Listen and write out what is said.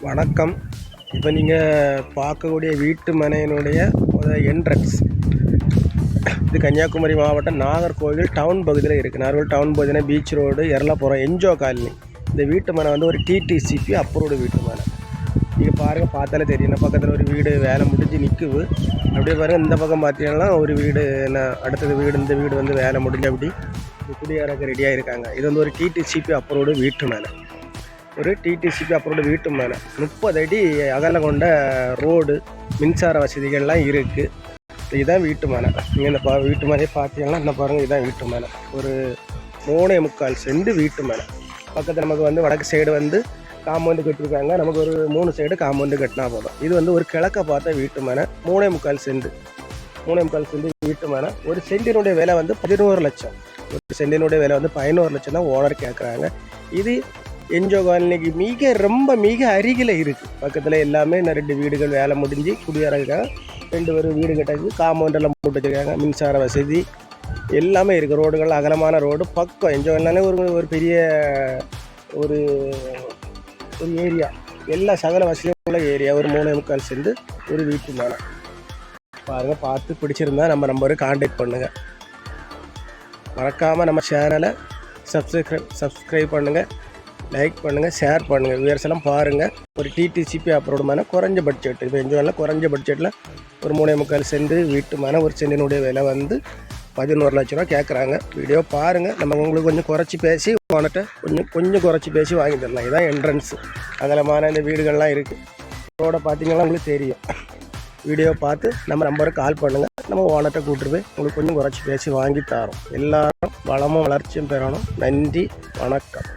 வணக்கம். இப்போ நீங்கள் பார்க்கக்கூடிய வீட்டு மனையினுடைய ஒரு என்ட்ரன்ஸ். இது கன்னியாகுமரி மாவட்டம் நாகர்கோவில் டவுன் பகுதியில் இருக்குது. நாகர்கோவில் டவுன் பகுதியில் பீச் ரோடு எர்லாபுரம் என்ஜோ காலனி. இந்த வீட்டு மனை வந்து ஒரு டிடிசிபி அப்ரூவ்டு வீட்டு மனை. நீங்கள் பாருங்கள், பார்த்தாலே தெரியும். இந்த பக்கத்தில் ஒரு வீடு வேலை முடிஞ்சு நிற்குது. அப்படியே பாருங்கள், இந்த பக்கம் பார்த்தீங்கன்னா ஒரு வீடு, அடுத்தது வீடு, இந்த வீடு வந்து வேலை முடிஞ்சு அப்படி குடியேறக்கு ரெடியாக இருக்காங்க. இது வந்து ஒரு டிடிசிபி அப்ரூவ்டு வீட்டு மனை. ஒரு டிடிசிபி அப்ரூவ்டு வீட்டு மனை. 30 அடி அகலம் கொண்ட ரோடு, மின்சார வசதிகள்லாம் இருக்குது. இதுதான் வீட்டு மனை. நீங்கள் இந்த வீட்டு மனையை பார்த்தீங்கன்னா இந்த பாருங்கள், இதுதான் வீட்டு மனை. ஒரு 3.25 சென்ட் வீட்டு மனை. பக்கத்தில் நமக்கு வந்து வடக்கு சைடு வந்து காம்பவுண்டு கட்டியிருக்காங்க. நமக்கு ஒரு 3 சைடு காம்பவுண்டு கட்டினா போதும். இது வந்து ஒரு கிழக்க பார்த்த வீட்டு மனை. 3.25 சென்ட் வீட்டு மனை. ஒரு சென்டினுடைய விலை வந்து 11 லட்சம். ஒரு சென்டினுடைய விலை வந்து 11 லட்சம் தான் ஓனர் கேட்குறாங்க. இது என்ஜோ காலனிக்கு மிக அருகில் இருக்குது. பக்கத்தில் எல்லாமே 2 வீடுகள் வேலை முடிஞ்சு குடியேறாங்க. 2 பேர் வீடு கட்டாச்சு. காம்பவுண்டெல்லாம் போட்டு வச்சுருக்காங்க. மின்சார வசதி எல்லாமே இருக்குது. ரோடுகள் அகலமான ரோடு. பக்கம் என்ஜோ காலனிலே ஒரு பெரிய ஒரு ஏரியா, எல்லா சகல வசதியும் உள்ள ஏரியா. ஒரு 3.25 சென்ட் ஒரு வீட்டு மனை. பாருங்கள், பார்த்து பிடிச்சிருந்தா நம்ம நம்பருக்கு கான்டாக்ட் பண்ணுங்கள். மறக்காமல் நம்ம சேனலை சப்ஸ்கிரைப் பண்ணுங்கள், லைக் பண்ணுங்கள், ஷேர் பண்ணுங்கள். வியூவர்ஸ் எல்லாம் பாருங்கள். ஒரு டிடிசிபி அப்ரூவ்டு மனை, குறைஞ்ச பட்ஜெட். இப்போ என்ஜோயில் குறைஞ்ச பட்ஜெட்டில் ஒரு 3.25 சென்ட் வீட்டு மனை. ஒரு சென்டினுடைய விலை வந்து 11 லட்ச ரூபா கேட்குறாங்க. வீடியோ பாருங்கள். நம்ம உங்களுக்கு கொஞ்சம் குறைச்சி பேசி ஓனர்கிட்ட கொஞ்சம் குறைச்சி பேசி வாங்கி தரலாம். இதுதான் என்ட்ரன்ஸு. அகலமான இந்த வீடுகள்லாம் இருக்குது. ரோடை பார்த்தீங்கன்னா உங்களுக்கு தெரியும். வீடியோ பார்த்து நம்ம நம்பருக்கு கால் பண்ணுங்கள். நம்ம ஓனர்கிட்ட கூப்பிட்டு போய் உங்களுக்கு கொஞ்சம் குறைச்சி பேசி வாங்கி தரோம். எல்லாரும் வளமும் வளர்ச்சியும் பெறணும். நன்றி, வணக்கம்.